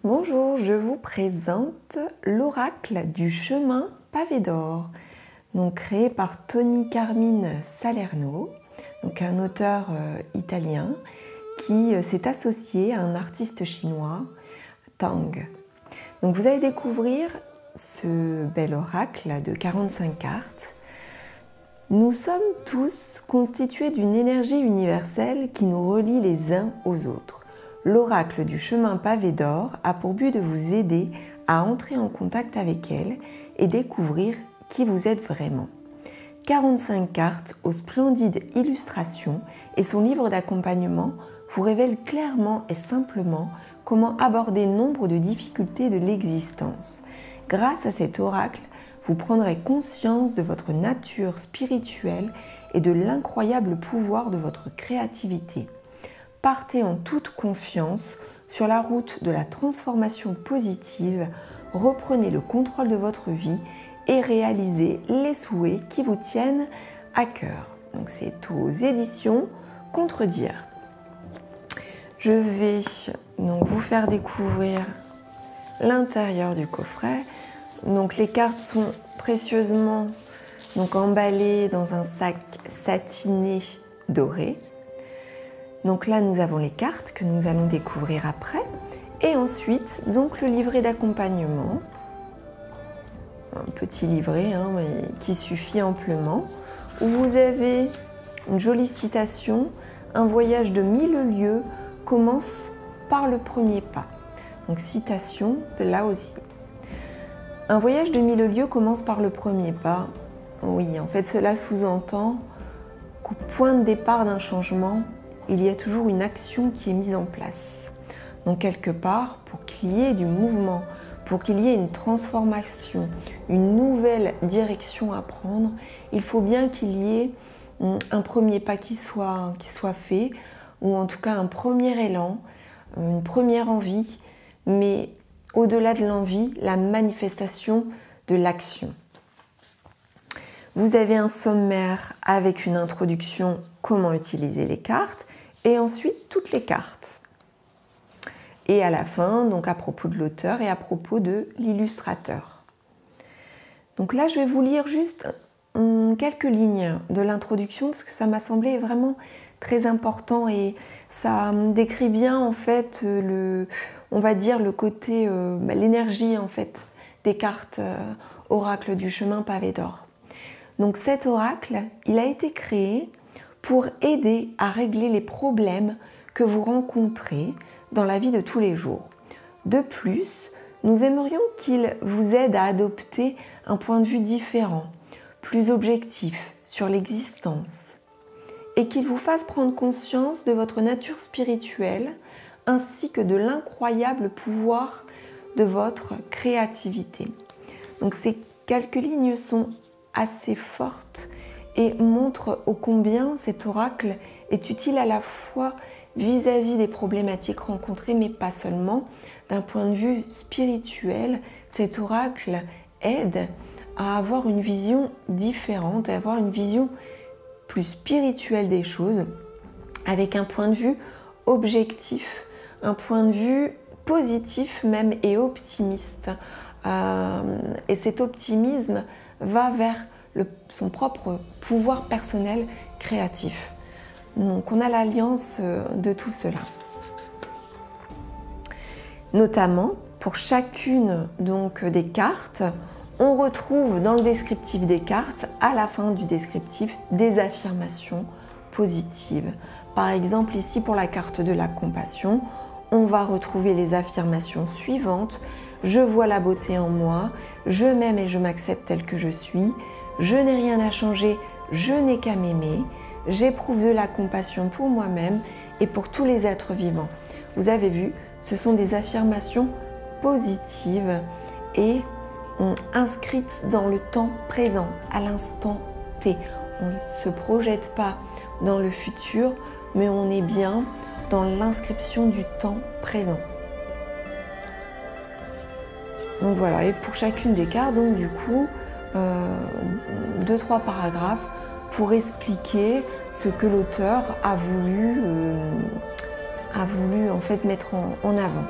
Bonjour, je vous présente l'oracle du chemin pavé d'or, donc créé par Tony Carmine Salerno, donc un auteur italien qui s'est associé à un artiste chinois, Tang. Donc vous allez découvrir ce bel oracle de 45 cartes. Nous sommes tous constitués d'une énergie universelle qui nous relie les uns aux autres. L'oracle du chemin pavé d'or a pour but de vous aider à entrer en contact avec elle et découvrir qui vous êtes vraiment. 45 cartes aux splendides illustrations et son livre d'accompagnement vous révèle clairement et simplement comment aborder nombre de difficultés de l'existence. Grâce à cet oracle, vous prendrez conscience de votre nature spirituelle et de l'incroyable pouvoir de votre créativité. Partez en toute confiance sur la route de la transformation positive, reprenez le contrôle de votre vie et réalisez les souhaits qui vous tiennent à cœur. Donc c'est aux éditions Contredire. Je vais donc vous faire découvrir l'intérieur du coffret. Donc les cartes sont précieusement emballées dans un sac satiné doré. Donc là, nous avons les cartes que nous allons découvrir après. Et ensuite, donc le livret d'accompagnement. Un petit livret mais qui suffit amplement. Où vous avez une jolie citation. Un voyage de 1000 lieues commence par le premier pas. Donc citation de Laozi. Un voyage de 1000 lieues commence par le premier pas. Oui, en fait, cela sous-entend qu'au point de départ d'un changement, il y a toujours une action qui est mise en place. Donc quelque part, pour qu'il y ait du mouvement, pour qu'il y ait une transformation, une nouvelle direction à prendre, il faut bien qu'il y ait un premier pas qui soit fait, ou en tout cas un premier élan, une première envie, mais au-delà de l'envie, la manifestation de l'action. Vous avez un sommaire avec une introduction, comment utiliser les cartes, et ensuite toutes les cartes. Et à la fin, donc à propos de l'auteur et à propos de l'illustrateur. Donc là, je vais vous lire juste quelques lignes de l'introduction parce que ça m'a semblé vraiment très important et ça décrit bien en fait on va dire le côté, l'énergie en fait des cartes oracle du chemin pavé d'or. Donc cet oracle, il a été créé pour aider à régler les problèmes que vous rencontrez dans la vie de tous les jours. De plus, nous aimerions qu'il vous aide à adopter un point de vue différent, plus objectif sur l'existence, et qu'il vous fasse prendre conscience de votre nature spirituelle ainsi que de l'incroyable pouvoir de votre créativité. Donc ces quelques lignes sont assez fortes et montre ô combien cet oracle est utile à la fois vis-à-vis des problématiques rencontrées, mais pas seulement. D'un point de vue spirituel, cet oracle aide à avoir une vision différente, à avoir une vision plus spirituelle des choses, avec un point de vue objectif, un point de vue positif même et optimiste. Et cet optimisme va vers son propre pouvoir personnel créatif. Donc on a l'alliance de tout cela. Notamment, pour chacune donc des cartes, on retrouve dans le descriptif des cartes, à la fin du descriptif, des affirmations positives. Par exemple, ici pour la carte de la compassion, on va retrouver les affirmations suivantes. Je vois la beauté en moi, je m'aime et je m'accepte tel que je suis. Je n'ai rien à changer, je n'ai qu'à m'aimer. J'éprouve de la compassion pour moi-même et pour tous les êtres vivants. Vous avez vu, ce sont des affirmations positives et inscrites dans le temps présent, à l'instant T. On ne se projette pas dans le futur, mais on est bien dans l'inscription du temps présent. Donc voilà, et pour chacune des cartes, donc du coup, 2-3 paragraphes pour expliquer ce que l'auteur a voulu en fait mettre en avant.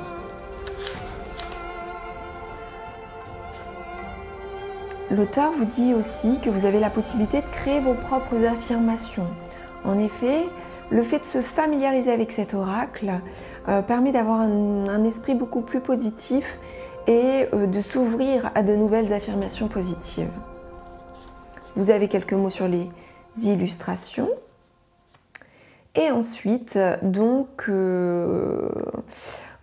l'auteur vous dit aussi que vous avez la possibilité de créer vos propres affirmations. En effet, le fait de se familiariser avec cet oracle permet d'avoir un esprit beaucoup plus positif et de s'ouvrir à de nouvelles affirmations positives. Vous avez quelques mots sur les illustrations. Et ensuite, donc,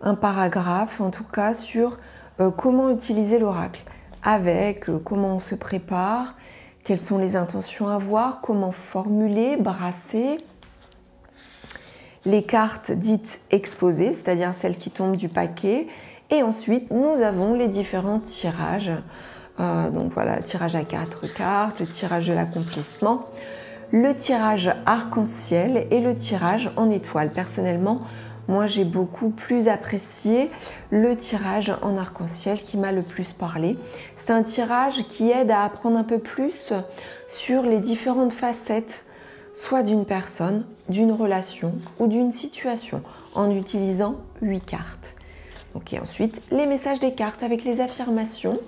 un paragraphe, en tout cas, sur comment utiliser l'oracle, avec comment on se prépare, quelles sont les intentions à avoir, comment formuler, brasser, les cartes dites exposées, c'est-à-dire celles qui tombent du paquet, et ensuite nous avons les différents tirages. Donc voilà, tirage à 4 cartes, le tirage de l'accomplissement, le tirage arc-en-ciel et le tirage en étoile. Personnellement, moi j'ai beaucoup plus apprécié le tirage en arc-en-ciel qui m'a le plus parlé. C'est un tirage qui aide à apprendre un peu plus sur les différentes facettes, soit d'une personne, d'une relation ou d'une situation, en utilisant 8 cartes. Donc, et ensuite, les messages des cartes avec les affirmations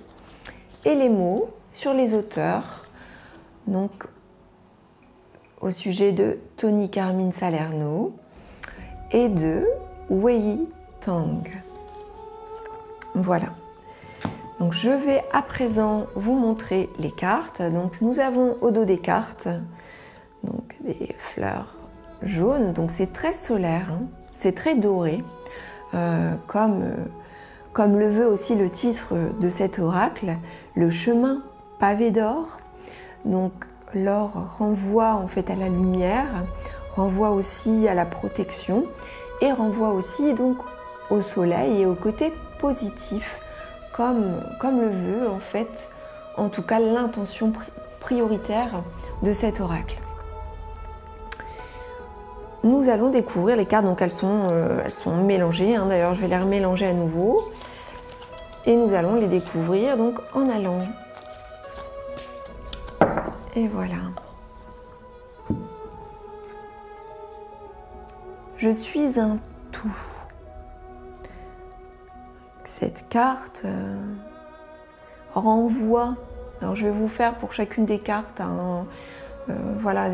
et les mots sur les auteurs. Donc, au sujet de Toni Carmine Salerno et de Wei Tang. Voilà. Donc je vais à présent vous montrer les cartes. Donc nous avons au dos des cartes donc des fleurs jaunes. Donc c'est très solaire, hein. C'est très doré, comme le veut aussi le titre de cet oracle, le chemin pavé d'or. Donc l'or renvoie en fait à la lumière, renvoie aussi à la protection et renvoie aussi donc au soleil et au côté positif, comme le veut en fait, en tout cas l'intention prioritaire de cet oracle. Nous allons découvrir les cartes, donc elles sont mélangées, hein. D'ailleurs je vais les remélanger à nouveau et nous allons les découvrir donc en allant. Et voilà. Je suis un tout. Cette carte renvoie. Alors je vais vous faire pour chacune des cartes voilà,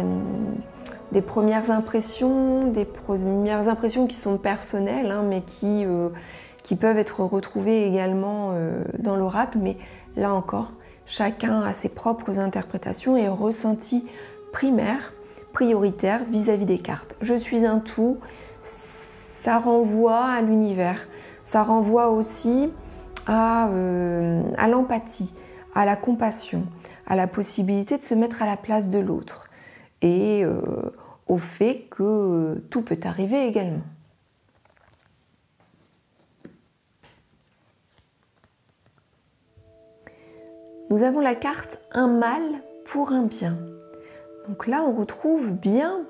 des premières impressions qui sont personnelles, hein, mais qui peuvent être retrouvées également dans l'oracle. Mais là encore, chacun a ses propres interprétations et ressentis primaires, prioritaires vis-à-vis des cartes. Je suis un tout, ça renvoie à l'univers, ça renvoie aussi à l'empathie, à la compassion, à la possibilité de se mettre à la place de l'autre et au fait que tout peut arriver également. Nous avons la carte « Un mal pour un bien ». Donc là, on retrouve bien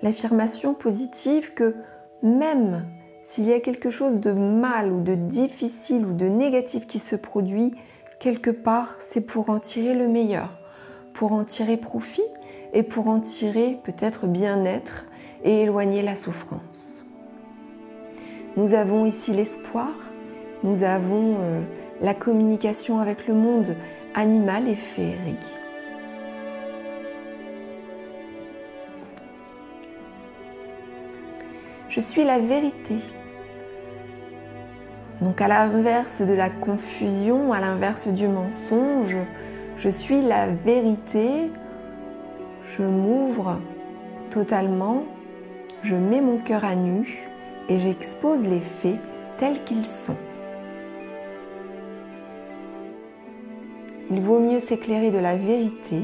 l'affirmation positive que même s'il y a quelque chose de mal ou de difficile ou de négatif qui se produit, quelque part, c'est pour en tirer le meilleur, pour en tirer profit et pour en tirer peut-être bien-être et éloigner la souffrance. Nous avons ici l'espoir, nous avons la communication avec le monde animal et féerique. Je suis la vérité. Donc à l'inverse de la confusion, à l'inverse du mensonge, je suis la vérité. Je m'ouvre totalement, je mets mon cœur à nu et j'expose les faits tels qu'ils sont. Il vaut mieux s'éclairer de la vérité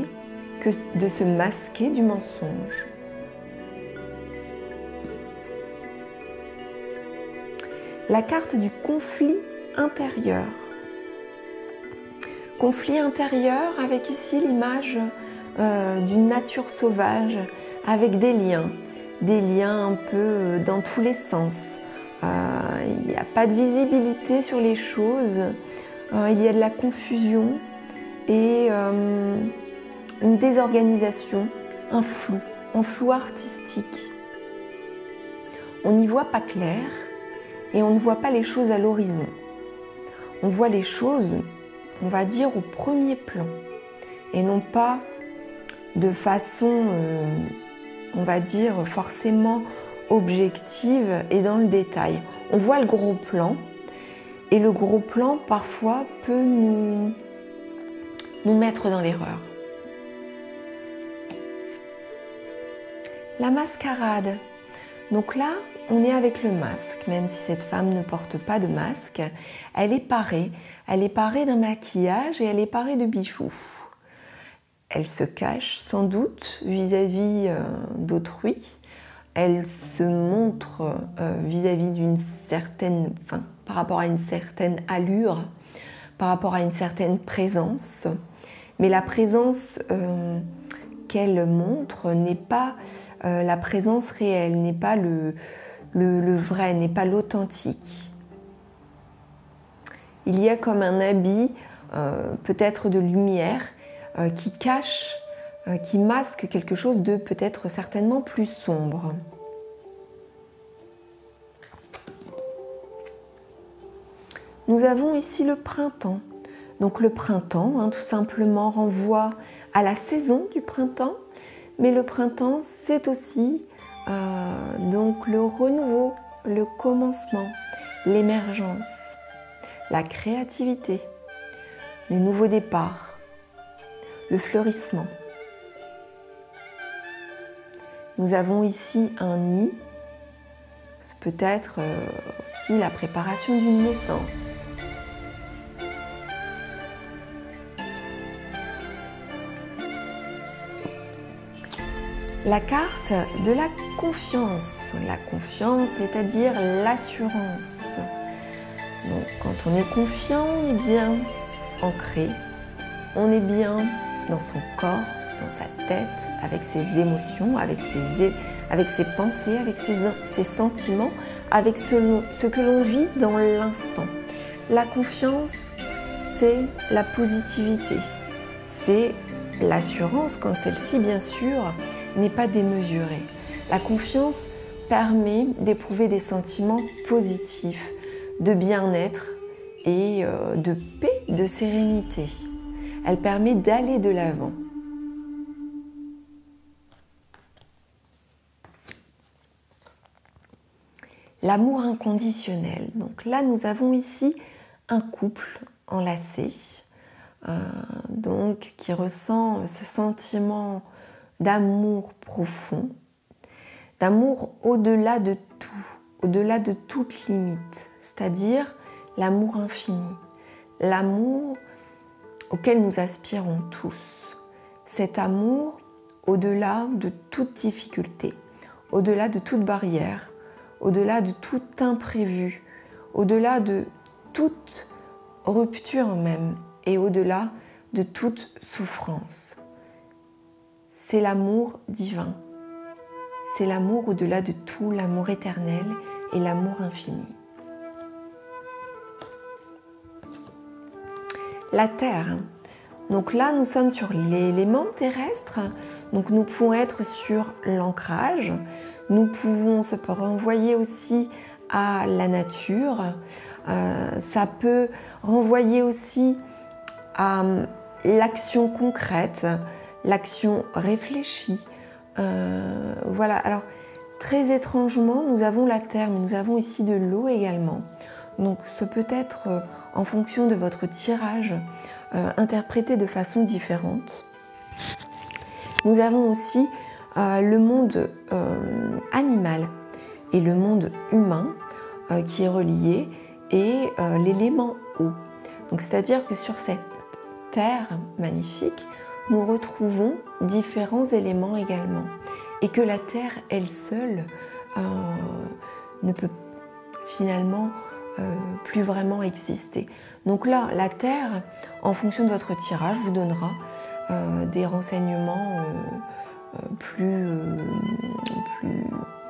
que de se masquer du mensonge. La carte du conflit intérieur. Conflit intérieur avec ici l'image d'une nature sauvage avec des liens un peu dans tous les sens. Il n'y a pas de visibilité sur les choses, il y a de la confusion et une désorganisation, un flou artistique. On n'y voit pas clair et on ne voit pas les choses à l'horizon. On voit les choses, on va dire, au premier plan. et non pas de façon, on va dire, forcément objective et dans le détail. On voit le gros plan et le gros plan parfois peut nous mettre dans l'erreur. La mascarade. Donc là, on est avec le masque, même si cette femme ne porte pas de masque, elle est parée. Elle est parée d'un maquillage et elle est parée de bijoux. Elle se cache sans doute vis-à-vis d'autrui. Elle se montre vis-à-vis d'une certaine, par rapport à une certaine allure, par rapport à une certaine présence. Mais la présence qu'elle montre n'est pas la présence réelle, n'est pas le vrai, n'est pas l'authentique. Il y a comme un habit, peut-être de lumière, qui cache, qui masque quelque chose de peut-être certainement plus sombre. Nous avons ici le printemps. Donc le printemps, tout simplement, renvoie à la saison du printemps, mais le printemps, c'est aussi donc le renouveau, le commencement, l'émergence, la créativité, les nouveaux départs, le fleurissement. Nous avons ici un nid, c'est peut-être aussi la préparation d'une naissance. La carte de la confiance, c'est-à-dire l'assurance. Donc quand on est confiant, on est bien ancré, on est bien dans son corps, dans sa tête, avec ses émotions, avec ses pensées, avec ses sentiments, avec ce que l'on vit dans l'instant. La confiance, c'est la positivité, c'est l'assurance quand celle-ci, bien sûr, n'est pas démesurée. La confiance permet d'éprouver des sentiments positifs, de bien-être et de paix, de sérénité. Elle permet d'aller de l'avant. L'amour inconditionnel. Donc là, nous avons ici un couple enlacé, donc qui ressent ce sentiment d'amour profond, d'amour au-delà de tout, au-delà de toute limite, c'est-à-dire l'amour infini, l'amour auquel nous aspirons tous. Cet amour au-delà de toute difficulté, au-delà de toute barrière, au-delà de tout imprévu, au-delà de toute rupture même et au-delà de toute souffrance. C'est l'amour divin, c'est l'amour au-delà de tout, l'amour éternel et l'amour infini. La terre. Donc là, nous sommes sur l'élément terrestre, donc nous pouvons être sur l'ancrage, nous pouvons se renvoyer aussi à la nature, ça peut renvoyer aussi à l'action concrète, l'action réfléchie. Voilà, alors très étrangement, nous avons la terre, mais nous avons ici de l'eau également. Donc ce peut être en fonction de votre tirage interprété de façon différente. Nous avons aussi le monde animal et le monde humain qui est relié et l'élément eau. Donc c'est-à-dire que sur cette terre magnifique, nous retrouvons différents éléments également et que la terre elle seule ne peut finalement plus vraiment exister. Donc là, la terre, en fonction de votre tirage, vous donnera des renseignements plus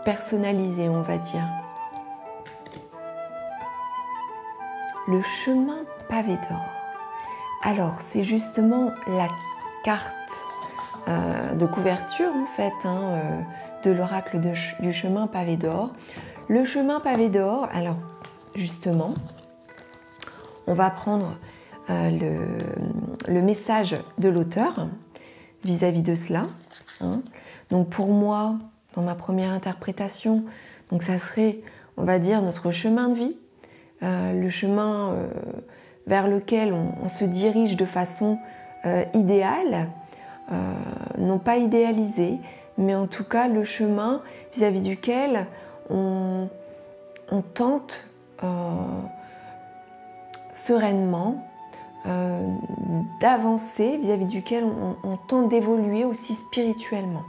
personnalisés, on va dire. Le chemin pavé d'or. Alors, c'est justement la carte de couverture, en fait, de l'oracle du chemin pavé d'or. Le chemin pavé d'or, alors, justement, on va prendre le message de l'auteur vis-à-vis de cela. Hein. Donc pour moi, dans ma première interprétation, donc ça serait, on va dire, notre chemin de vie, le chemin vers lequel on se dirige de façon idéale, non pas idéalisée, mais en tout cas le chemin vis-à-vis duquel on tente sereinement d'avancer, vis-à-vis duquel on tente d'évoluer aussi spirituellement,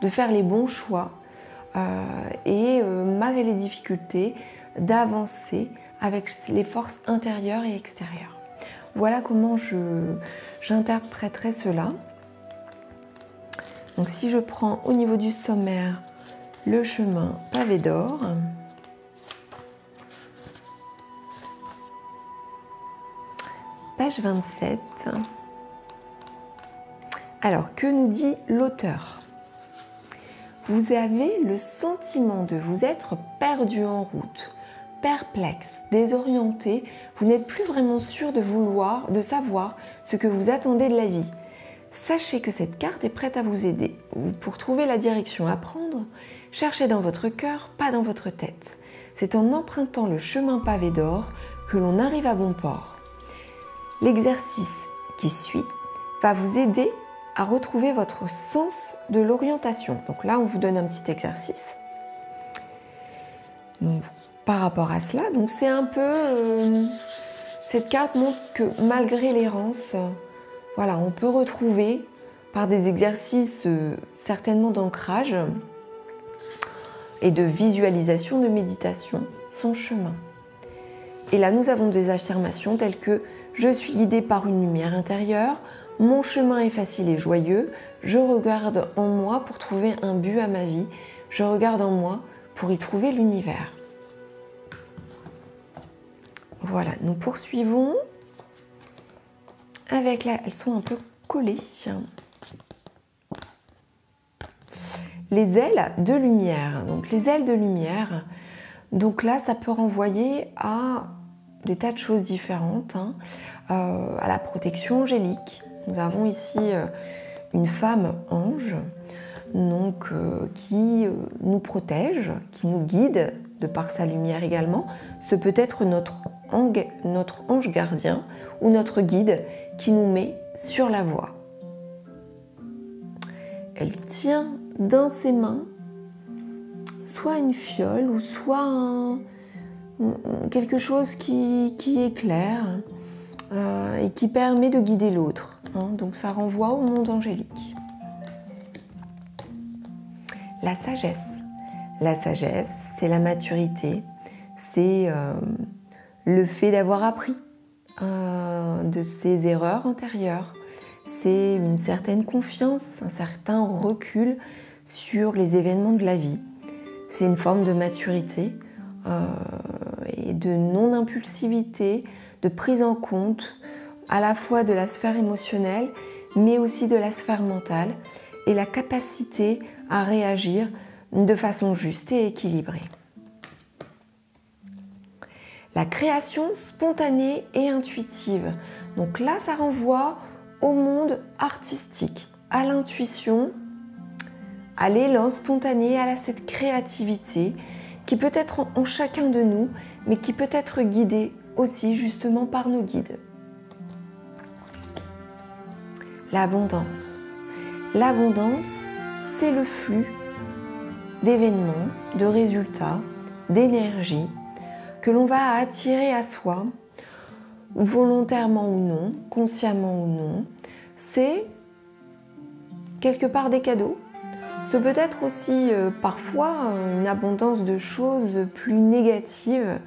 de faire les bons choix et malgré les difficultés, d'avancer avec les forces intérieures et extérieures. Voilà comment j'interpréterai cela. Donc si je prends au niveau du sommaire le chemin pavé d'or, page 27. Alors, que nous dit l'auteur? Vous avez le sentiment de vous être perdu en route, perplexe, désorienté, vous n'êtes plus vraiment sûr de savoir ce que vous attendez de la vie. Sachez que cette carte est prête à vous aider. Pour trouver la direction à prendre, cherchez dans votre cœur, pas dans votre tête. C'est en empruntant le chemin pavé d'or que l'on arrive à bon port. L'exercice qui suit va vous aider à retrouver votre sens de l'orientation. Donc là, on vous donne un petit exercice. Donc, par rapport à cela, donc c'est un peu... cette carte montre que malgré l'errance, voilà, on peut retrouver par des exercices certainement d'ancrage et de visualisation, de méditation, son chemin. Et là, nous avons des affirmations telles que « Je suis guidée par une lumière intérieure »,« Mon chemin est facile et joyeux »,« Je regarde en moi pour trouver un but à ma vie »,« Je regarde en moi pour y trouver l'univers ». Voilà, nous poursuivons avec là, elles sont un peu collées. Les ailes de lumière. Donc les ailes de lumière, donc là ça peut renvoyer à des tas de choses différentes, hein. À la protection angélique. Nous avons ici une femme ange donc, qui nous protège, qui nous guide de par sa lumière également. Ce peut être notre ange gardien ou notre guide qui nous met sur la voie. Elle tient dans ses mains soit une fiole ou soit quelque chose qui éclaire et qui permet de guider l'autre. Hein. Donc ça renvoie au monde angélique. La sagesse. La sagesse, c'est la maturité, c'est le fait d'avoir appris de ses erreurs antérieures. C'est une certaine confiance, un certain recul sur les événements de la vie. C'est une forme de maturité et de non-impulsivité, de prise en compte à la fois de la sphère émotionnelle, mais aussi de la sphère mentale, et la capacité à réagir de façon juste et équilibrée. La création spontanée et intuitive. Donc là, ça renvoie au monde artistique, à l'intuition, à l'élan spontané, à cette créativité qui peut être en chacun de nous, mais qui peut être guidée aussi justement par nos guides. L'abondance. L'abondance, c'est le flux d'événements, de résultats, d'énergie que l'on va attirer à soi, volontairement ou non, consciemment ou non. C'est quelque part des cadeaux. Ce peut être aussi parfois une abondance de choses plus négatives,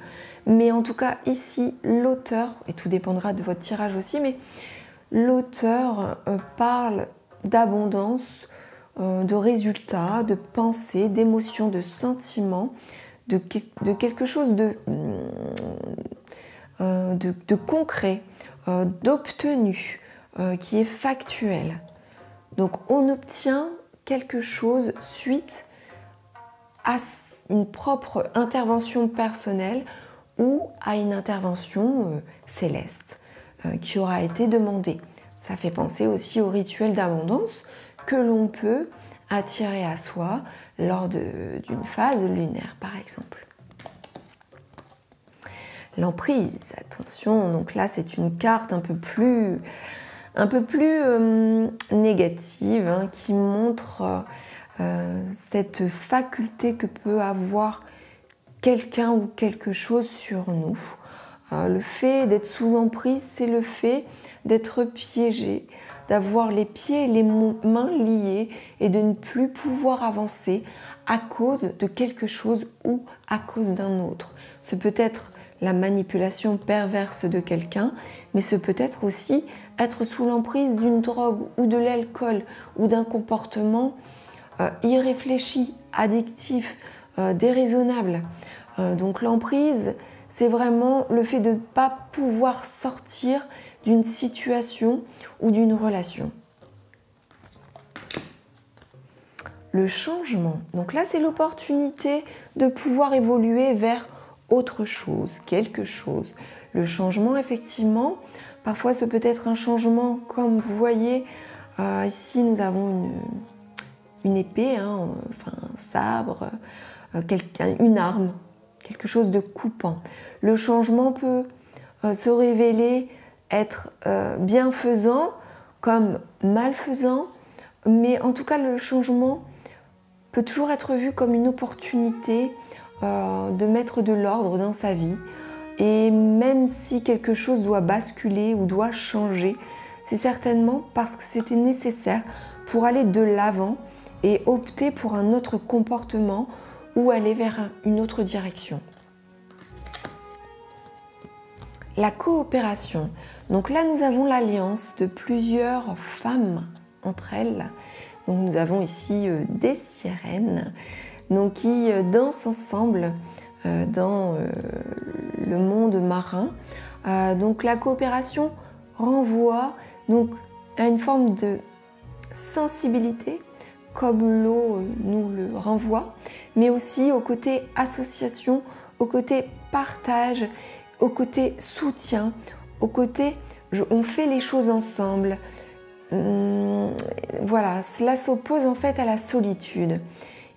mais en tout cas ici l'auteur, et tout dépendra de votre tirage aussi, mais l'auteur parle d'abondance, de résultats, de pensées, d'émotions, de sentiments, de quelque chose de concret, d'obtenu, qui est factuel. Donc on obtient quelque chose suite à une propre intervention personnelle ou à une intervention céleste qui aura été demandée. Ça fait penser aussi au rituel d'abondance que l'on peut attirer à soi lors d'une phase lunaire, par exemple. L'emprise, attention, donc là c'est une carte un peu plus négative, hein, qui montre cette faculté que peut avoir quelqu'un ou quelque chose sur nous. Le fait d'être sous emprise, c'est le fait d'être piégé, d'avoir les pieds et les mains liés et de ne plus pouvoir avancer à cause de quelque chose ou à cause d'un autre. Ce peut être la manipulation perverse de quelqu'un, mais ce peut être aussi être sous l'emprise d'une drogue ou de l'alcool ou d'un comportement irréfléchi, addictif, déraisonnable. Donc l'emprise, c'est vraiment le fait de ne pas pouvoir sortir d'une situation ou d'une relation. Le changement, donc là c'est l'opportunité de pouvoir évoluer vers autre chose, quelque chose. Le changement, effectivement, parfois ce peut être un changement, comme vous voyez, ici nous avons une épée, hein, enfin un sabre, une arme, quelque chose de coupant. Le changement peut se révéler être bienfaisant comme malfaisant, mais en tout cas le changement peut toujours être vu comme une opportunité de mettre de l'ordre dans sa vie. Et même si quelque chose doit basculer ou doit changer, c'est certainement parce que c'était nécessaire pour aller de l'avant et opter pour un autre comportement ou aller vers une autre direction. La coopération. Donc là, nous avons l'alliance de plusieurs femmes entre elles. Donc nous avons ici des sirènes donc, qui dansent ensemble dans le monde marin. Donc la coopération renvoie donc, à une forme de sensibilité, comme l'eau nous le renvoie, mais aussi au côté association, au côté partage, au côté soutien, au côté on fait les choses ensemble. Voilà, cela s'oppose en fait à la solitude.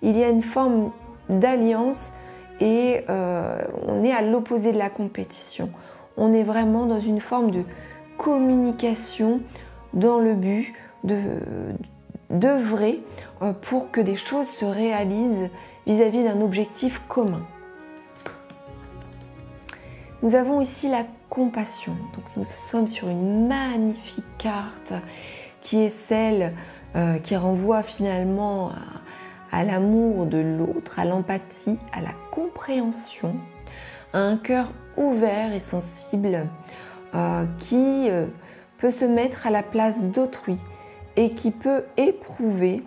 Il y a une forme d'alliance et on est à l'opposé de la compétition. On est vraiment dans une forme de communication dans le but d'œuvrer pour que des choses se réalisent vis-à-vis d'un objectif commun. Nous avons ici la compassion. Donc nous sommes sur une magnifique carte qui est celle qui renvoie finalement à l'amour de l'autre, à l'empathie, à la compréhension, à un cœur ouvert et sensible qui peut se mettre à la place d'autrui et qui peut éprouver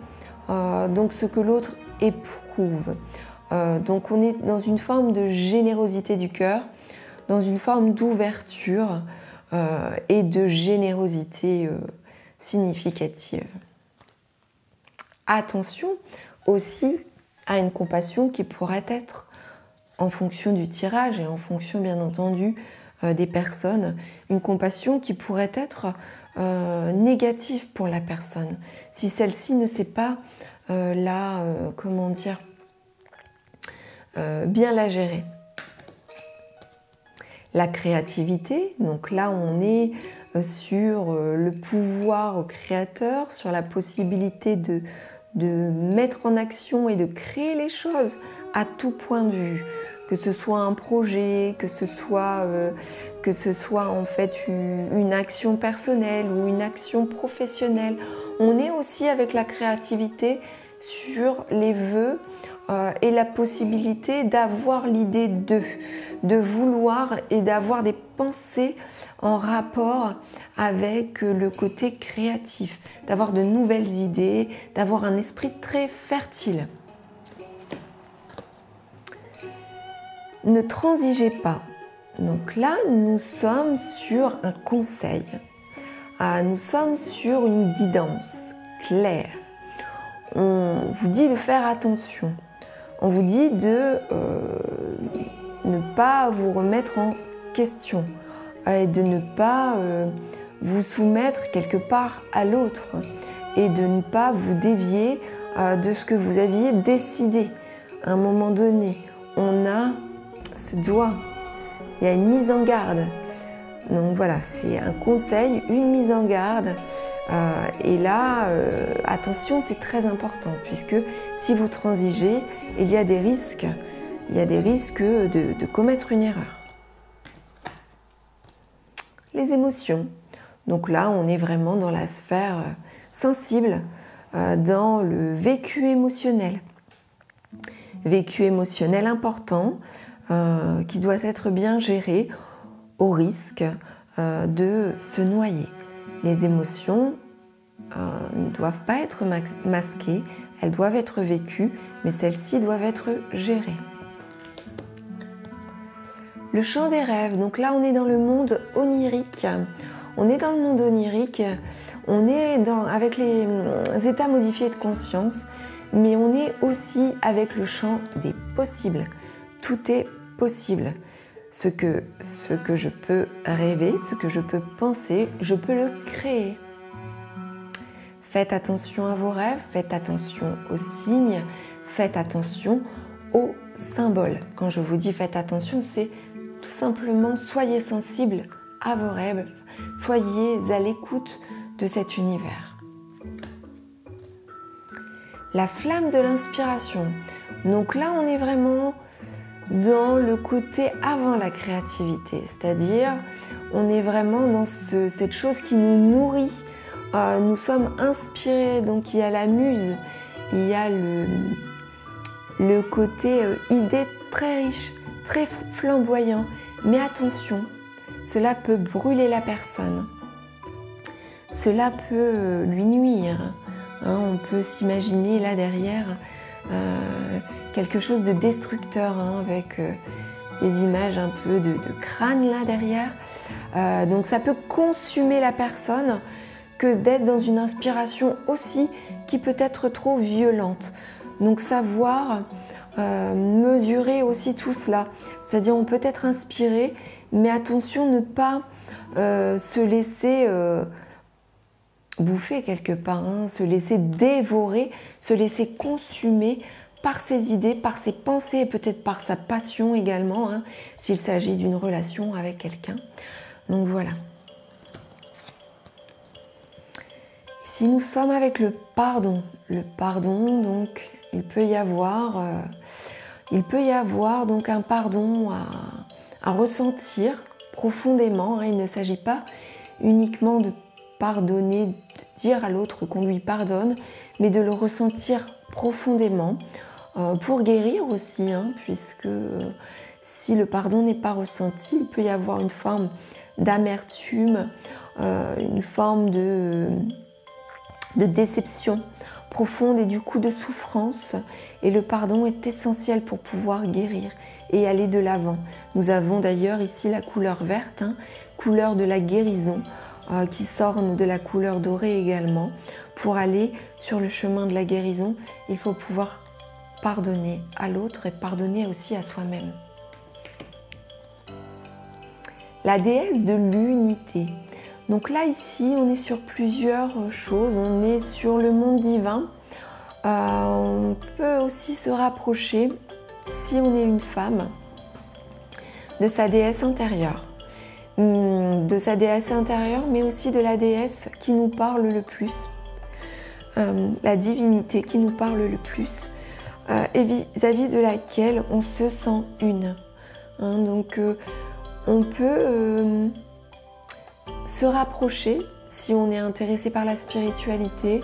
donc ce que l'autre éprouve. Donc on est dans une forme de générosité du cœur, dans une forme d'ouverture et de générosité significative. Attention aussi à une compassion qui pourrait être, en fonction du tirage et en fonction bien entendu des personnes, une compassion qui pourrait être négative pour la personne, si celle-ci ne sait pas bien la gérer. La créativité, donc là on est sur le pouvoir créateur, sur la possibilité de mettre en action et de créer les choses à tout point de vue, que ce soit un projet, que ce soit en fait une action personnelle ou une action professionnelle. On est aussi avec la créativité sur les vœux et la possibilité d'avoir l'idée de vouloir et d'avoir des pensées en rapport avec le côté créatif, d'avoir de nouvelles idées, d'avoir un esprit très fertile. Ne transigez pas. Donc là, nous sommes sur un conseil. Nous sommes sur une guidance claire. On vous dit de faire attention. On vous dit de ne pas vous remettre en question et de ne pas vous soumettre quelque part à l'autre et de ne pas vous dévier de ce que vous aviez décidé. À un moment donné, on a ce doigt, il y a une mise en garde. Donc voilà, c'est un conseil, une mise en garde. Et là, attention, c'est très important puisque si vous transigez, il y a des risques. Il y a des risques de commettre une erreur. Les émotions. Donc là, on est vraiment dans la sphère sensible, dans le vécu émotionnel. Vécu émotionnel important qui doit être bien géré au risque de se noyer. Les émotions ne doivent pas être masquées, elles doivent être vécues, mais celles-ci doivent être gérées. Le chant des rêves, donc là on est dans le monde onirique. On est dans le monde onirique, on est avec les états modifiés de conscience, mais on est aussi avec le champ des possibles. Tout est possible. Ce que je peux rêver, ce que je peux penser, je peux le créer. Faites attention à vos rêves, faites attention aux signes, faites attention aux symboles. Quand je vous dis faites attention, c'est tout simplement soyez sensibles à vos rêves, soyez à l'écoute de cet univers. La flamme de l'inspiration. Donc là, on est vraiment dans le côté avant la créativité, c'est-à-dire on est vraiment dans cette chose qui nous nourrit. Nous sommes inspirés, donc il y a la muse, il y a le côté idée très riche, très flamboyant, mais attention, cela peut brûler la personne, cela peut lui nuire. On peut s'imaginer là derrière quelque chose de destructeur avec des images un peu de crâne là derrière. Donc ça peut consumer la personne que d'être dans une inspiration aussi qui peut être trop violente. Donc savoir mesurer aussi tout cela. C'est-à-dire on peut être inspiré, mais attention ne pas se laisser bouffer quelque part, se laisser dévorer, se laisser consumer par ses idées, par ses pensées et peut-être par sa passion également, s'il s'agit d'une relation avec quelqu'un. Donc voilà. Ici nous sommes avec le pardon. Le pardon, donc il peut y avoir donc un pardon à ressentir profondément. Il ne s'agit pas uniquement de pardonner, de dire à l'autre qu'on lui pardonne, mais de le ressentir profondément pour guérir aussi, puisque si le pardon n'est pas ressenti, il peut y avoir une forme d'amertume, une forme de déception profonde et du coup de souffrance. Et le pardon est essentiel pour pouvoir guérir et aller de l'avant. Nous avons d'ailleurs ici la couleur verte, couleur de la guérison, qui s'orne de la couleur dorée également. Pour aller sur le chemin de la guérison, il faut pouvoir pardonner à l'autre et pardonner aussi à soi-même. La déesse de l'unité. Donc là, ici, on est sur plusieurs choses. On est sur le monde divin. On peut aussi se rapprocher, si on est une femme, de sa déesse intérieure. De sa déesse intérieure, mais aussi de la déesse qui nous parle le plus. La divinité qui nous parle le plus. Et vis-à-vis de laquelle on se sent une. Donc, on peut se rapprocher, si on est intéressé par la spiritualité,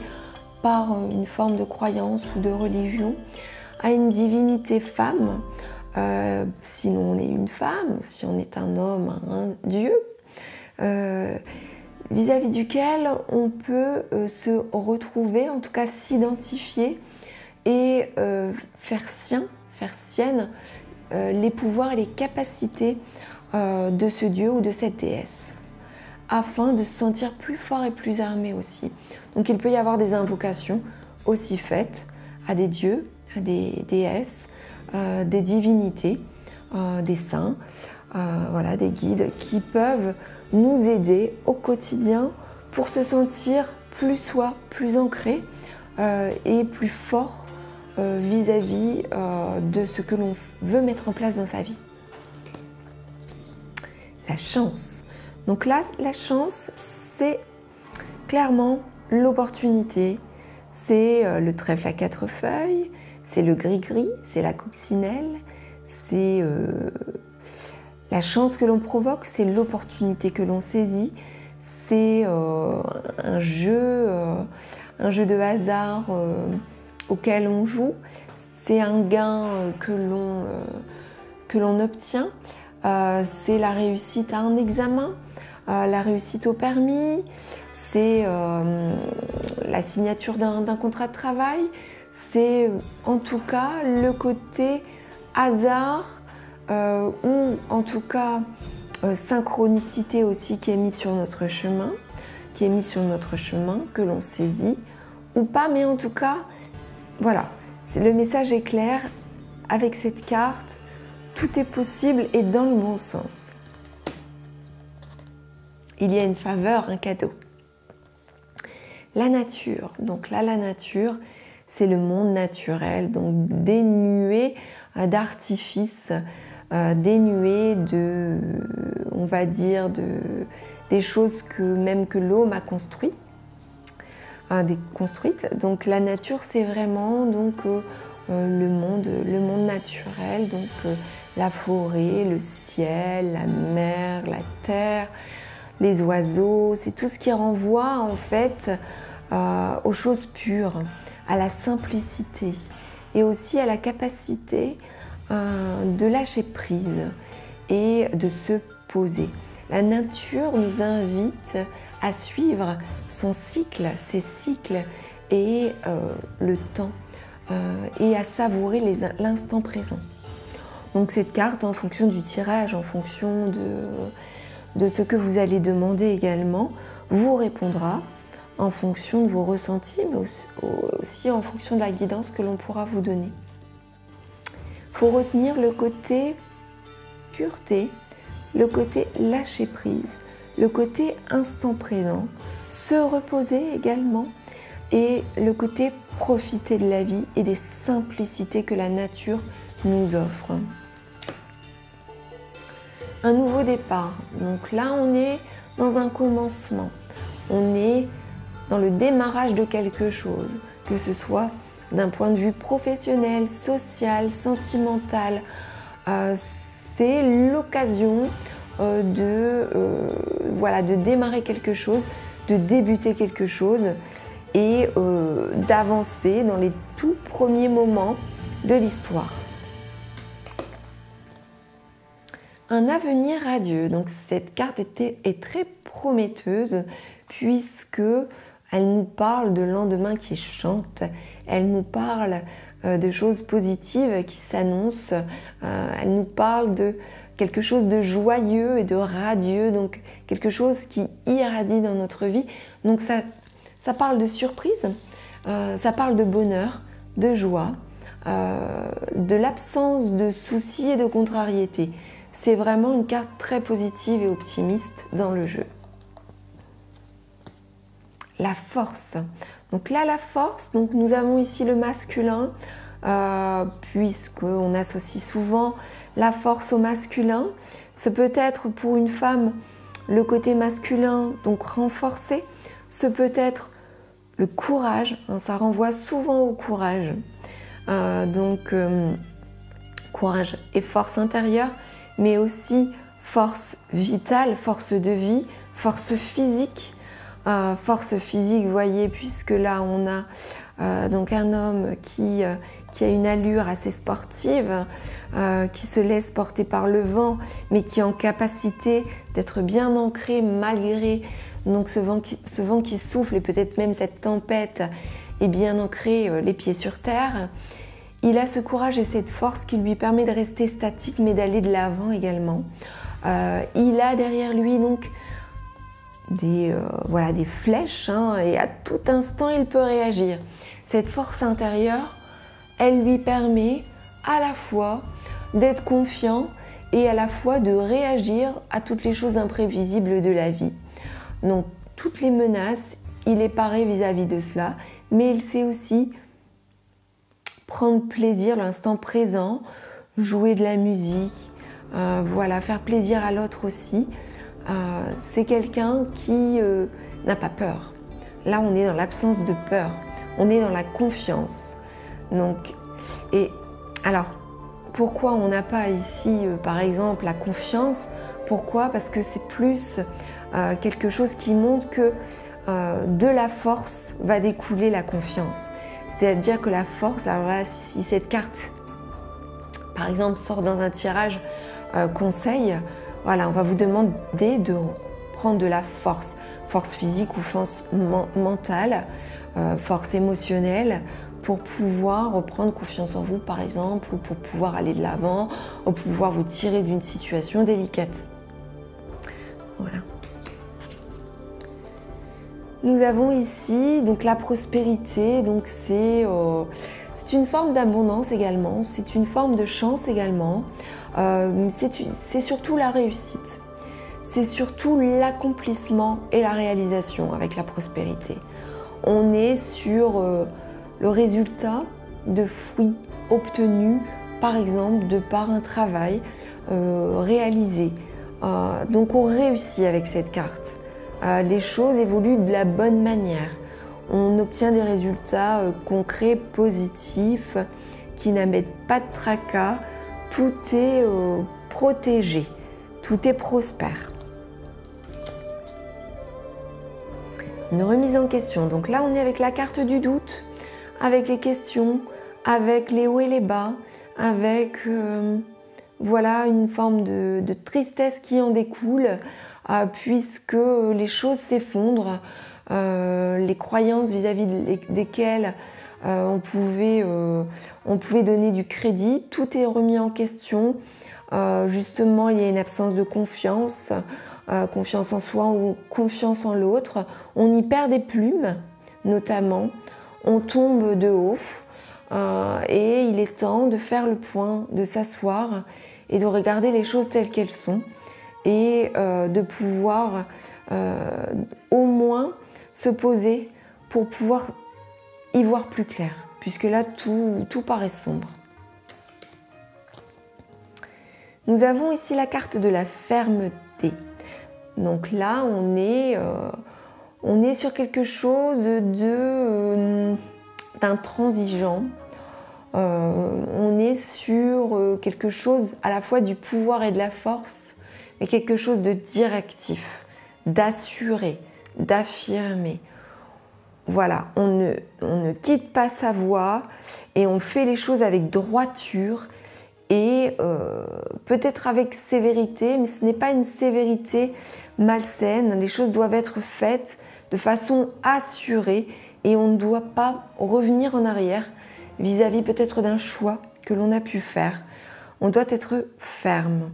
par une forme de croyance ou de religion, à une divinité femme, si on est une femme, si on est un homme, un dieu, vis-à-vis duquel on peut se retrouver, en tout cas s'identifier et faire sienne les pouvoirs et les capacités de ce dieu ou de cette déesse, afin de se sentir plus fort et plus armé aussi. Donc il peut y avoir des invocations aussi faites à des dieux, à des déesses, des divinités, des saints, voilà, des guides qui peuvent nous aider au quotidien pour se sentir plus soi, plus ancré et plus fort vis-à-vis de ce que l'on veut mettre en place dans sa vie. La chance. Donc là, la chance, c'est clairement l'opportunité, c'est le trèfle à 4 feuilles, c'est le gris-gris, c'est la coccinelle, c'est la chance que l'on provoque, c'est l'opportunité que l'on saisit, c'est un jeu de hasard auquel on joue, c'est un gain que l'on obtient, c'est la réussite à un examen, la réussite au permis, c'est la signature d'un contrat de travail, c'est en tout cas le côté hasard ou en tout cas synchronicité aussi qui est mis sur notre chemin, que l'on saisit ou pas, mais en tout cas, voilà, le message est clair. Avec cette carte, tout est possible et dans le bon sens. Il y a une faveur, un cadeau. La nature. Donc là, la nature, c'est le monde naturel, donc dénué d'artifices, dénué de, on va dire, des choses que l'homme a construites. Donc la nature, c'est vraiment donc le monde naturel, donc la forêt, le ciel, la mer, la terre, les oiseaux, c'est tout ce qui renvoie en fait aux choses pures, à la simplicité et aussi à la capacité de lâcher prise et de se poser. La nature nous invite à suivre son cycle, ses cycles et le temps et à savourer l'instant présent. Donc cette carte, en fonction du tirage, en fonction de ce que vous allez demander également, vous répondra en fonction de vos ressentis, mais aussi en fonction de la guidance que l'on pourra vous donner. Il faut retenir le côté pureté, le côté lâcher prise, le côté instant présent, se reposer également et le côté profiter de la vie et des simplicités que la nature nous offre. Un nouveau départ. Donc là, on est dans un commencement. On est dans le démarrage de quelque chose, que ce soit d'un point de vue professionnel, social, sentimental. C'est l'occasion de démarrer quelque chose, de débuter quelque chose et d'avancer dans les tout premiers moments de l'histoire. Un avenir radieux. Donc cette carte est très prometteuse puisque elle nous parle de lendemain qui chante, elle nous parle de choses positives qui s'annoncent, elle nous parle de quelque chose de joyeux et de radieux, donc quelque chose qui irradie dans notre vie. Donc ça parle de surprise, ça parle de bonheur, de joie, de l'absence de soucis et de contrariétés. C'est vraiment une carte très positive et optimiste dans le jeu. La force. Donc là, la force, donc nous avons ici le masculin, puisqu'on associe souvent la force au masculin. Ce peut être pour une femme le côté masculin, donc renforcé. Ce peut être le courage, hein, ça renvoie souvent au courage. Courage et force intérieure, mais aussi force vitale, force de vie, force physique. Force physique, vous voyez, puisque là on a donc un homme qui a une allure assez sportive, qui se laisse porter par le vent, mais qui est en capacité d'être bien ancré malgré donc ce vent qui souffle et peut-être même cette tempête est bien ancré, les pieds sur terre. Il a ce courage et cette force qui lui permet de rester statique mais d'aller de l'avant également. Il a derrière lui donc des flèches, hein, et à tout instant il peut réagir. Cette force intérieure, elle lui permet à la fois d'être confiant et à la fois de réagir à toutes les choses imprévisibles de la vie. Donc toutes les menaces, il est paré vis-à-vis de cela, mais il sait aussi prendre plaisir, l'instant présent, jouer de la musique, voilà, faire plaisir à l'autre aussi. C'est quelqu'un qui n'a pas peur. Là, on est dans l'absence de peur, on est dans la confiance. Donc, et alors, pourquoi on n'a pas ici, par exemple, la confiance? Pourquoi? Parce que c'est plus quelque chose qui montre que de la force va découler la confiance. C'est-à-dire que la force, alors là, si cette carte, par exemple, sort dans un tirage conseil, voilà, on va vous demander de prendre de la force, force physique ou force mentale, force émotionnelle, pour pouvoir reprendre confiance en vous, par exemple, ou pour pouvoir aller de l'avant, ou pour pouvoir vous tirer d'une situation délicate. Voilà. Nous avons ici donc la prospérité, donc c'est une forme d'abondance également, c'est une forme de chance également, c'est surtout la réussite, c'est surtout l'accomplissement et la réalisation avec la prospérité. On est sur le résultat de fruits obtenus, par exemple, de par un travail réalisé. Donc on réussit avec cette carte. Les choses évoluent de la bonne manière. On obtient des résultats concrets, positifs, qui n'amènent pas de tracas. Tout est protégé, tout est prospère. Une remise en question. Donc là, on est avec la carte du doute, avec les questions, avec les hauts et les bas, avec voilà, une forme de tristesse qui en découle, puisque les choses s'effondrent, les croyances vis-à-vis desquelles on pouvait donner du crédit, tout est remis en question. Justement, il y a une absence de confiance, confiance en soi ou confiance en l'autre. On y perd des plumes, notamment. On tombe de haut et il est temps de faire le point, de s'asseoir et de regarder les choses telles qu'elles sont et de pouvoir au moins se poser pour pouvoir y voir plus clair, puisque là tout paraît sombre. Nous avons ici la carte de la fermeté. Donc là, on est sur quelque chose d'intransigeant. On est sur quelque chose à la fois du pouvoir et de la force, mais quelque chose de directif, d'assuré, d'affirmé. Voilà, on ne quitte pas sa voie et on fait les choses avec droiture et peut-être avec sévérité, mais ce n'est pas une sévérité malsaine. Les choses doivent être faites de façon assurée et on ne doit pas revenir en arrière vis-à-vis peut-être d'un choix que l'on a pu faire. On doit être ferme.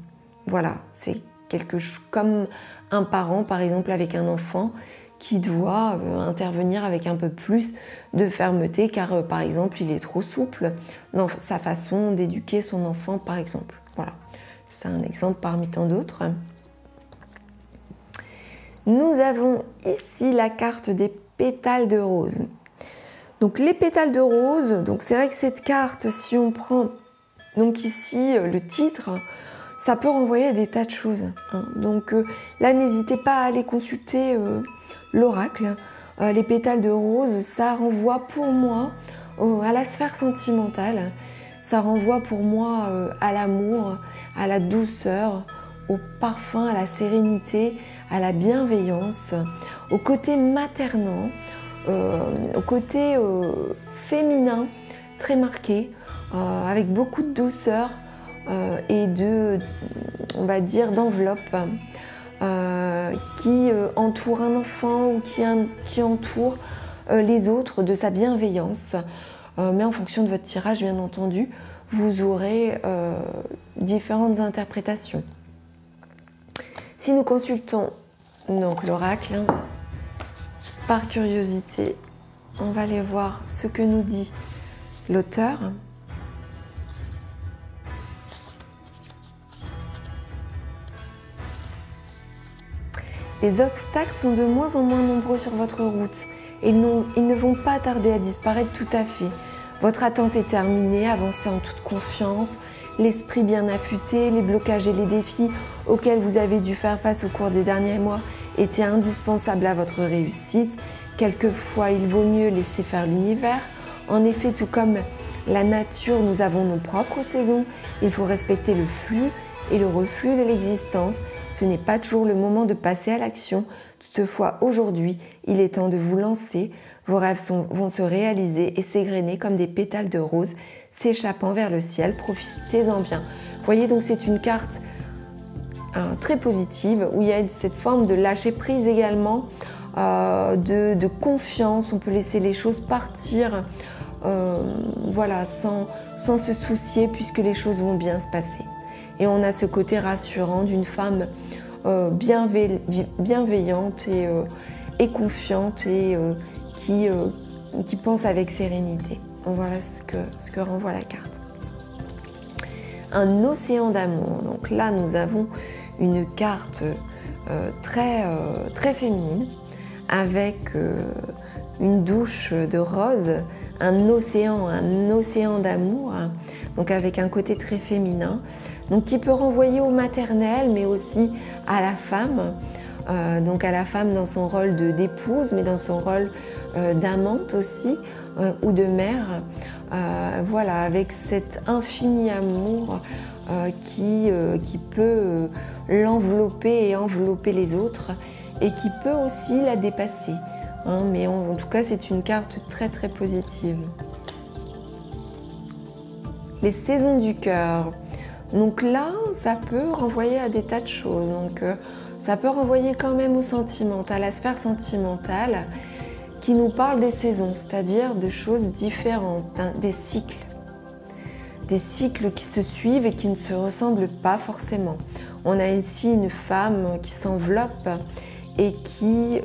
Voilà, c'est quelque chose comme un parent, par exemple, avec un enfant qui doit intervenir avec un peu plus de fermeté car, par exemple, il est trop souple dans sa façon d'éduquer son enfant, par exemple. Voilà, c'est un exemple parmi tant d'autres. Nous avons ici la carte des pétales de rose. Donc les pétales de rose, donc c'est vrai que cette carte, si on prend donc ici le titre, ça peut renvoyer à des tas de choses. Donc là, n'hésitez pas à aller consulter l'oracle. Les pétales de rose, ça renvoie pour moi à la sphère sentimentale. Ça renvoie pour moi à l'amour, à la douceur, au parfum, à la sérénité, à la bienveillance, au côté maternant, au côté féminin très marqué, avec beaucoup de douceur et de, on va dire, d'enveloppe qui entoure un enfant ou qui entoure les autres de sa bienveillance. Mais en fonction de votre tirage, bien entendu, vous aurez différentes interprétations. Si nous consultons donc l'oracle, par curiosité, on va aller voir ce que nous dit l'auteur. Les obstacles sont de moins en moins nombreux sur votre route et ils ne vont pas tarder à disparaître tout à fait. Votre attente est terminée, avancez en toute confiance, l'esprit bien affûté, les blocages et les défis auxquels vous avez dû faire face au cours des derniers mois étaient indispensables à votre réussite. Quelquefois, il vaut mieux laisser faire l'univers. En effet, tout comme la nature, nous avons nos propres saisons. Il faut respecter le flux et le reflux de l'existence. Ce n'est pas toujours le moment de passer à l'action. Toutefois, aujourd'hui, il est temps de vous lancer. Vos rêves vont se réaliser et s'égrener comme des pétales de rose s'échappant vers le ciel. Profitez-en bien. Vous voyez, donc c'est une carte très positive où il y a cette forme de lâcher prise également, de confiance. On peut laisser les choses partir, voilà, sans se soucier puisque les choses vont bien se passer. Et on a ce côté rassurant d'une femme bienveillante et confiante et qui pense avec sérénité. Voilà ce que renvoie la carte. Un océan d'amour. Donc là, nous avons une carte très féminine avec une douche de rose, un océan d'amour, donc avec un côté très féminin, donc qui peut renvoyer au maternel, mais aussi à la femme, donc à la femme dans son rôle d'épouse, mais dans son rôle d'amante aussi, ou de mère, voilà, avec cet infini amour qui peut l'envelopper et envelopper les autres, et qui peut aussi la dépasser. Mais en tout cas, c'est une carte très très positive. Les saisons du cœur. Donc là, ça peut renvoyer à des tas de choses. Donc ça peut renvoyer quand même au sentimental, à la sphère sentimentale, qui nous parle des saisons, c'est-à-dire de choses différentes, des cycles. Des cycles qui se suivent et qui ne se ressemblent pas forcément. On a ici une femme qui s'enveloppe et qui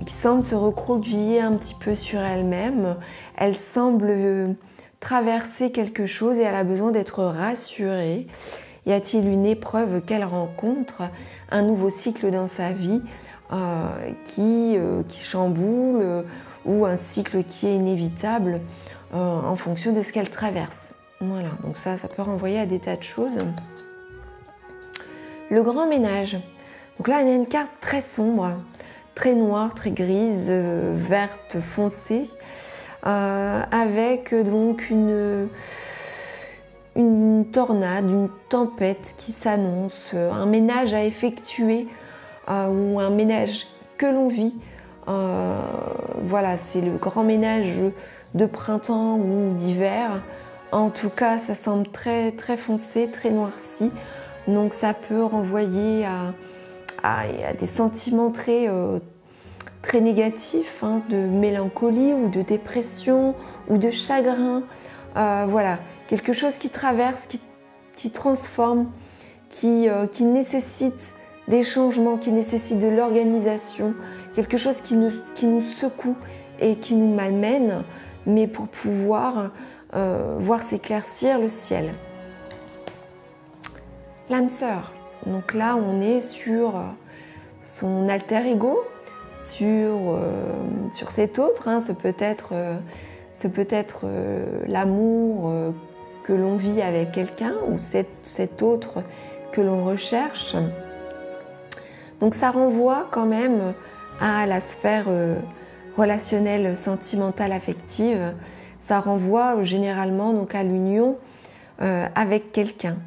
semble se recroqueviller un petit peu sur elle-même. Elle semble traverser quelque chose et elle a besoin d'être rassurée. Y a-t-il une épreuve qu'elle rencontre, un nouveau cycle dans sa vie qui chamboule ou un cycle qui est inévitable en fonction de ce qu'elle traverse. Voilà, donc ça peut renvoyer à des tas de choses. Le grand ménage. Donc là, on a une carte très sombre, très noire, très grise, verte, foncée, avec donc une tornade, une tempête qui s'annonce, un ménage à effectuer ou un ménage que l'on vit. Voilà, c'est le grand ménage de printemps ou d'hiver. En tout cas, ça semble très, très foncé, très noirci. Donc ça peut renvoyer à des sentiments très négatifs, de mélancolie ou de dépression ou de chagrin. Voilà, quelque chose qui traverse, qui transforme, qui nécessite des changements, qui nécessite de l'organisation, quelque chose qui nous secoue et qui nous malmène, mais pour pouvoir voir s'éclaircir le ciel. L'âme sœur. Donc là, on est sur son alter ego, sur cet autre. Ce peut être l'amour que l'on vit avec quelqu'un ou cet autre que l'on recherche. Donc ça renvoie quand même à la sphère relationnelle, sentimentale, affective. Ça renvoie généralement donc à l'union avec quelqu'un.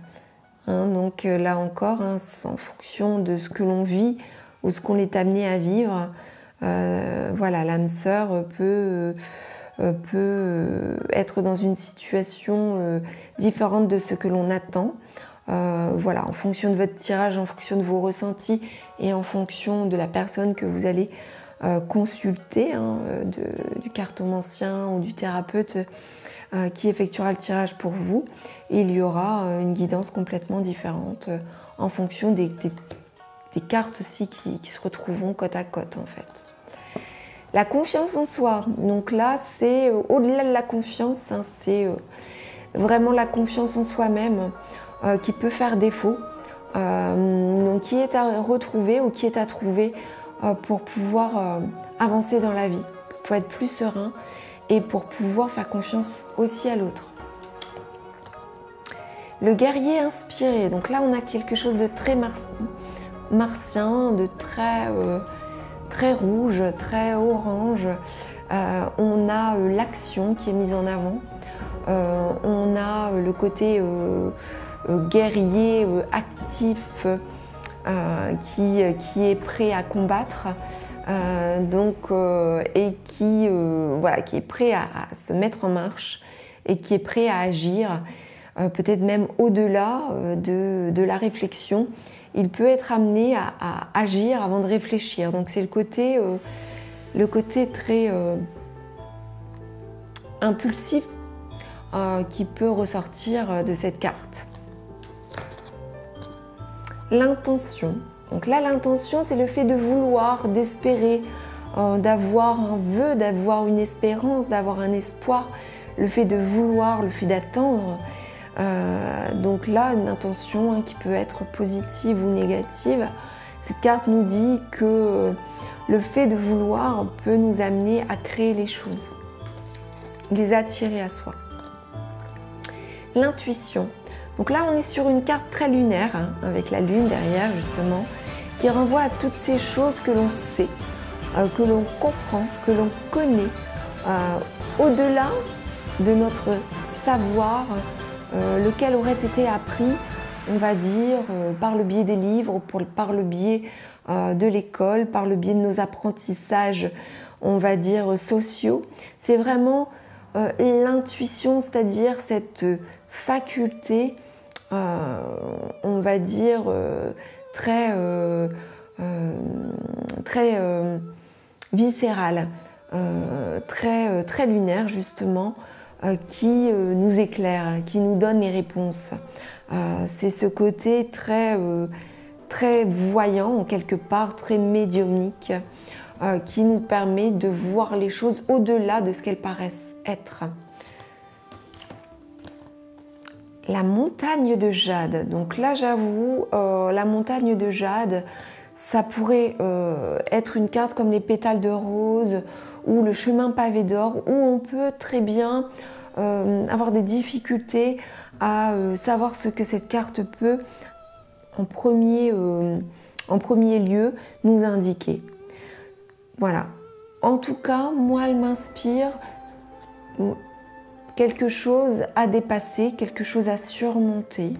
Donc là encore, en fonction de ce que l'on vit ou ce qu'on est amené à vivre, voilà, l'âme sœur peut être dans une situation différente de ce que l'on attend. Voilà, en fonction de votre tirage, en fonction de vos ressentis et en fonction de la personne que vous allez consulter, du cartomancien ou du thérapeute qui effectuera le tirage pour vous, il y aura une guidance complètement différente en fonction des cartes aussi qui se retrouveront côte à côte en fait. La confiance en soi, donc là c'est au-delà de la confiance, c'est vraiment la confiance en soi-même qui peut faire défaut. donc qui est à retrouver ou qui est à trouver pour pouvoir avancer dans la vie, pour pouvoir être plus serein et pour pouvoir faire confiance aussi à l'autre. Le guerrier inspiré, donc là on a quelque chose de très martien, de très rouge, très orange. On a l'action qui est mise en avant, on a le côté guerrier, actif, qui est prêt à combattre, et qui est prêt à se mettre en marche et qui est prêt à agir, peut-être même au-delà de la réflexion. Il peut être amené à agir avant de réfléchir. Donc c'est le côté très impulsif qui peut ressortir de cette carte. L'intention. Donc là, l'intention, c'est le fait de vouloir, d'espérer, d'avoir un vœu, d'avoir une espérance, d'avoir un espoir, le fait de vouloir, le fait d'attendre. Donc là, une intention qui peut être positive ou négative. Cette carte nous dit que le fait de vouloir peut nous amener à créer les choses, les attirer à soi. L'intuition. Donc là, on est sur une carte très lunaire, avec la lune derrière justement, qui renvoie à toutes ces choses que l'on sait, que l'on comprend, que l'on connaît, au-delà de notre savoir, lequel aurait été appris, on va dire, par le biais des livres, par le biais de l'école, par le biais de nos apprentissages, on va dire, sociaux. C'est vraiment l'intuition, c'est-à-dire cette faculté, on va dire, très viscérale, très lunaire justement, qui nous éclaire, qui nous donne les réponses. C'est ce côté très voyant, quelque part, très médiumnique, qui nous permet de voir les choses au-delà de ce qu'elles paraissent être. La montagne de jade. Donc là, j'avoue, la montagne de jade, ça pourrait être une carte comme les pétales de rose ou le chemin pavé d'or, où on peut très bien avoir des difficultés à savoir ce que cette carte peut, en premier lieu, nous indiquer. Voilà. En tout cas, moi, elle m'inspire quelque chose à dépasser, quelque chose à surmonter.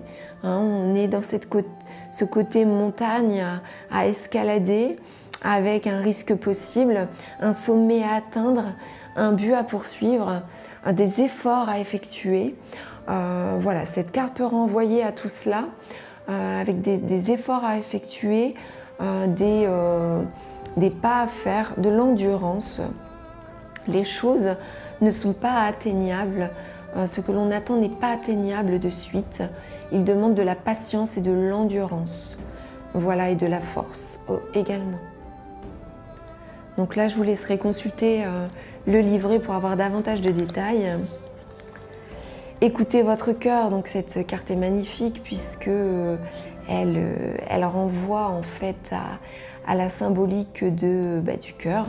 On est dans ce côté montagne à escalader, avec un risque possible, un sommet à atteindre, un but à poursuivre, des efforts à effectuer. Voilà, cette carte peut renvoyer à tout cela, avec des efforts à effectuer, des pas à faire, de l'endurance. Les choses ne sont pas atteignables, ce que l'on attend n'est pas atteignable de suite. Il demande de la patience et de l'endurance, voilà, et de la force également. Donc là, je vous laisserai consulter le livret pour avoir davantage de détails. Écoutez votre cœur, donc cette carte est magnifique puisque elle renvoie en fait à la symbolique du cœur,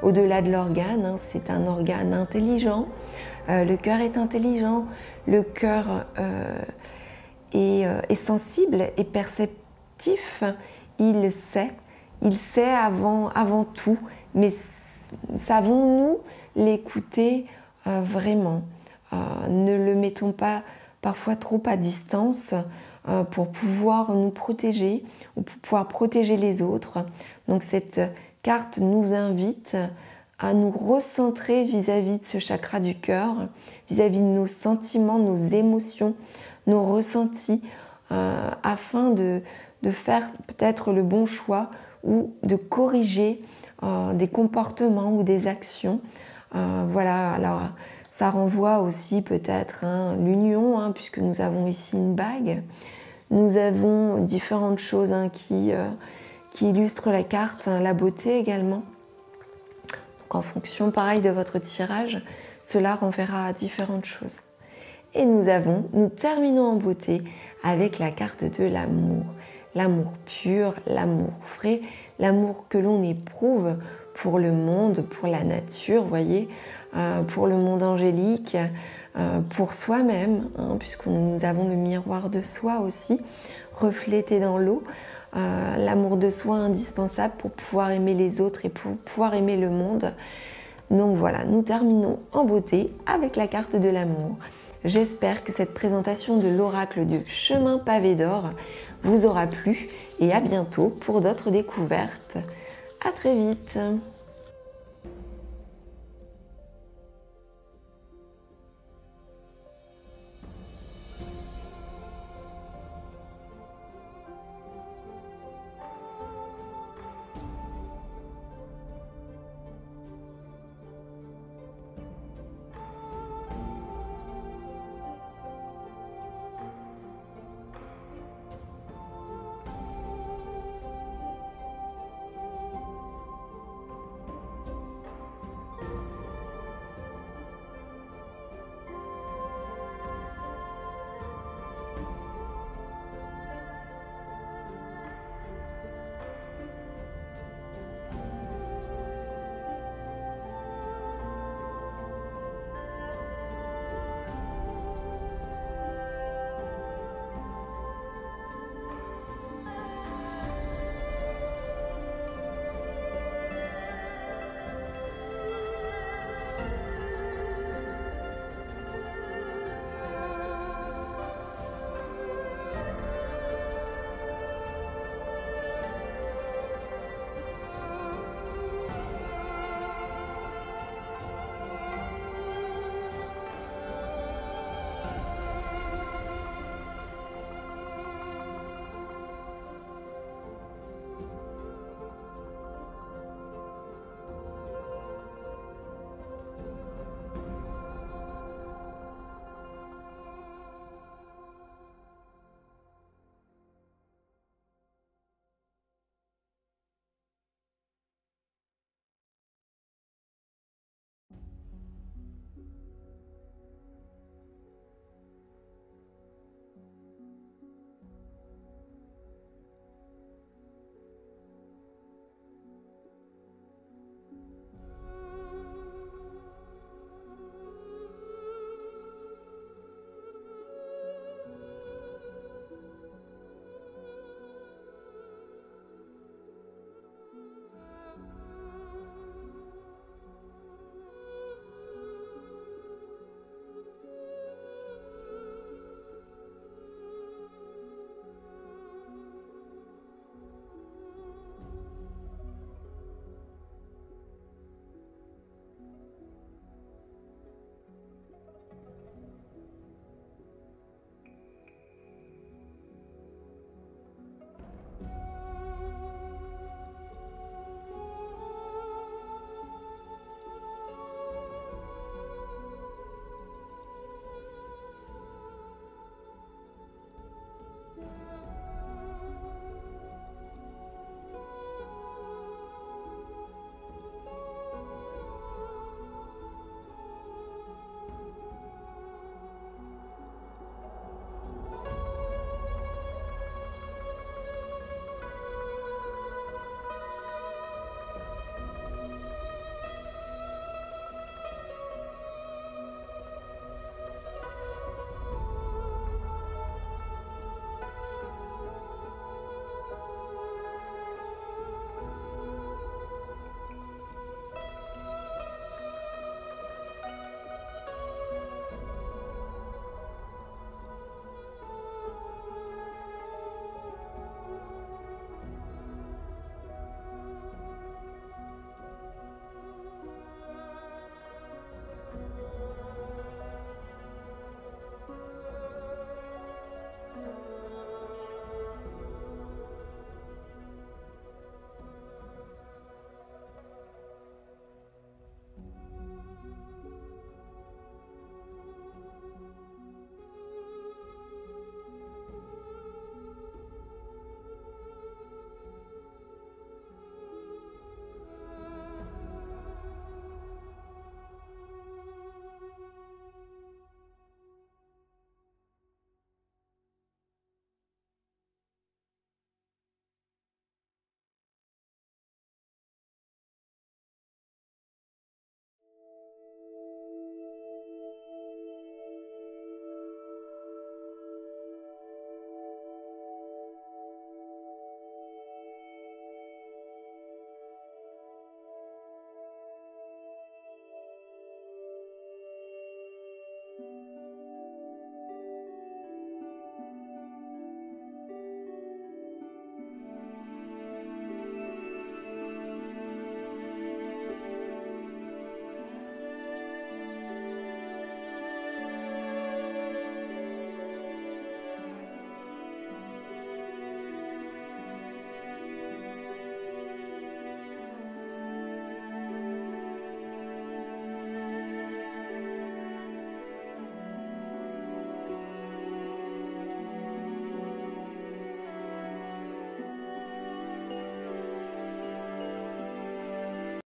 au-delà de l'organe. C'est un organe intelligent, le cœur est intelligent, le cœur est sensible et perceptif, il sait avant tout, mais savons-nous l'écouter vraiment? Ne le mettons pas parfois trop à distance pour pouvoir nous protéger ou pour pouvoir protéger les autres. Donc cette carte nous invite à nous recentrer vis-à-vis de ce chakra du cœur, vis-à-vis de nos sentiments, nos émotions, nos ressentis, afin de faire peut-être le bon choix ou de corriger des comportements ou des actions. Voilà, alors ça renvoie aussi peut-être l'union, puisque nous avons ici une bague. Nous avons différentes choses qui illustrent la carte, la beauté également. Donc en fonction, pareil, de votre tirage, cela renverra à différentes choses. Et nous terminons en beauté avec la carte de l'amour. L'amour pur, l'amour vrai, l'amour que l'on éprouve pour le monde, pour la nature, vous voyez, pour le monde angélique, pour soi-même, hein, puisque nous avons le miroir de soi aussi, reflété dans l'eau. L'amour de soi indispensable pour pouvoir aimer les autres et pour pouvoir aimer le monde. Donc voilà, nous terminons en beauté avec la carte de l'amour. J'espère que cette présentation de l'oracle du chemin pavé d'or vous aura plu et à bientôt pour d'autres découvertes. À très vite.